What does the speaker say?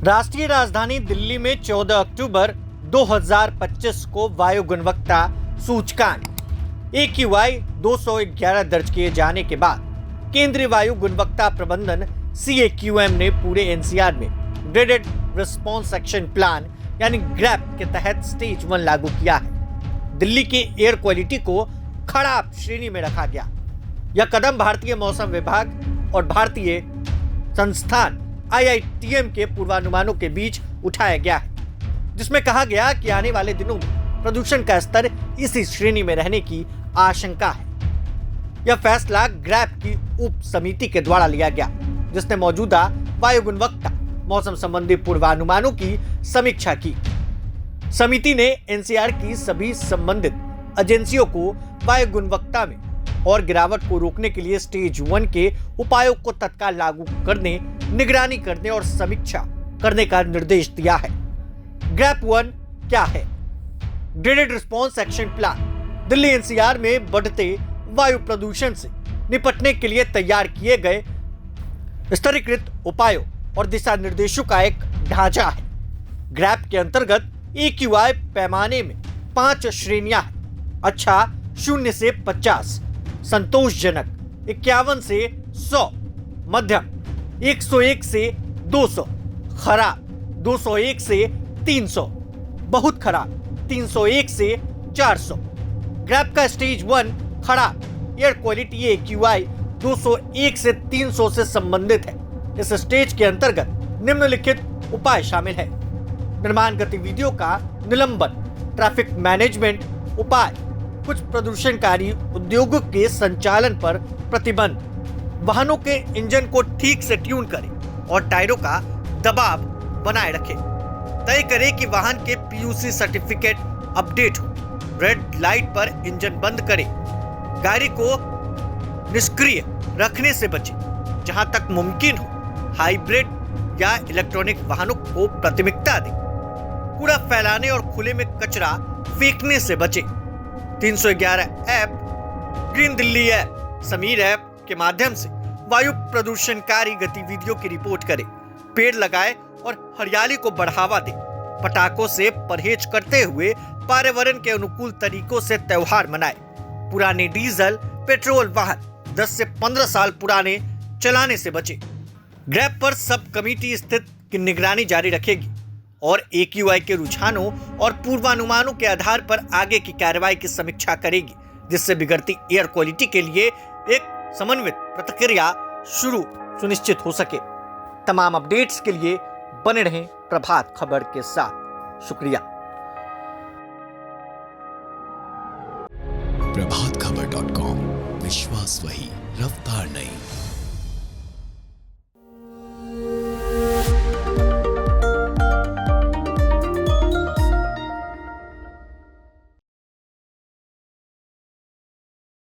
राष्ट्रीय राजधानी दिल्ली में 14 अक्टूबर 2025 को वायु गुणवत्ता सूचकांक AQI 211 दर्ज किए जाने के बाद केंद्रीय वायु गुणवत्ता प्रबंधन CAQM ने पूरे NCR में ग्रेडेड रिस्पॉन्स एक्शन प्लान यानी ग्रैप के तहत स्टेज 1 लागू किया है। दिल्ली की एयर क्वालिटी को खराब श्रेणी में रखा गया। यह कदम भारतीय मौसम विभाग और भारतीय संस्थान IITM के पूर्वानुमानों के बीच उठाया गया है, जिसमें कहा गया कि आने वाले दिनों में प्रदूषण का स्तर इसी श्रेणी में रहने की आशंका है। यह फैसला ग्रैप की उप समिति के द्वारा लिया गया, जिसने मौजूदा वायु गुणवत्ता मौसम संबंधी पूर्वानुमानों की समीक्षा की। समिति ने NCR की सभी संबंधित एजेंसियों को वायु गुणवत्ता में और गिरावट को रोकने के लिए स्टेज 1 के उपायों को तत्काल लागू करने, निगरानी करने और समीक्षा करने का निर्देश दिया है। ग्रैप 1 क्या है? Graded response action plan Delhi NCR में बढ़ते वायु प्रदूषण से निपटने के लिए तैयार किए गए स्तरीकृत उपायों और दिशा निर्देशों का एक ढांचा है। ग्रैप के अंतर्गत AQI पैमाने में 5 श्रेणियां हैं। अच्छा 0 से 50, संतोषजनक 51 से 100, मध्यम 101 से 200, खराब 201 से 300, बहुत खराब 301 से 400। ग्रैप का स्टेज 1 खराब एयर क्वालिटी AQI 201 से 300 से संबंधित है। इस स्टेज के अंतर्गत निम्नलिखित उपाय शामिल है: निर्माण गतिविधियों का निलंबन, ट्रैफिक मैनेजमेंट उपाय, कुछ प्रदूषणकारी उद्योगों के संचालन पर प्रतिबंध, वाहनों के इंजन को ठीक से ट्यून करें और टायरों का दबाव बनाए रखें, तय करें कि वाहन के PUC सर्टिफिकेट अपडेट हो, रेड लाइट पर इंजन बंद करें, गाड़ी को निष्क्रिय रखने से बचें, जहां तक मुमकिन हो हाइब्रिड या इलेक्ट्रॉनिक वाहनों को प्राथमिकता दें, कूड़ा फैलाने और खुले में कचरा फेंकने से बचें। 311 app, green Delhi app, Sameer app के माध्यम से वायु प्रदूषणकारी गतिविधियों की रिपोर्ट करें, पेड़ लगाएं और हरियाली को बढ़ावा दें, पटाखों से परहेज करते हुए पर्यावरण के अनुकूल तरीकों से त्योहार मनाएं, पुराने डीजल पेट्रोल वाहन 10 से 15 साल पुराने चलाने से बचें। ग्रैप पर सब कमेटी स्थिति की निगरानी जारी रखेगी और AQI के रुझानों और पूर्वानुमानों के आधार पर आगे की कार्रवाई की समीक्षा करेगी, जिससे बिगड़ती एयर क्वालिटी के लिए एक समन्वित प्रतिक्रिया सुनिश्चित हो सके। तमाम अपडेट्स के लिए बने रहें प्रभात खबर के साथ। शुक्रिया। प्रभातखबर.com, विश्वास वही, रफ्तार नहीं।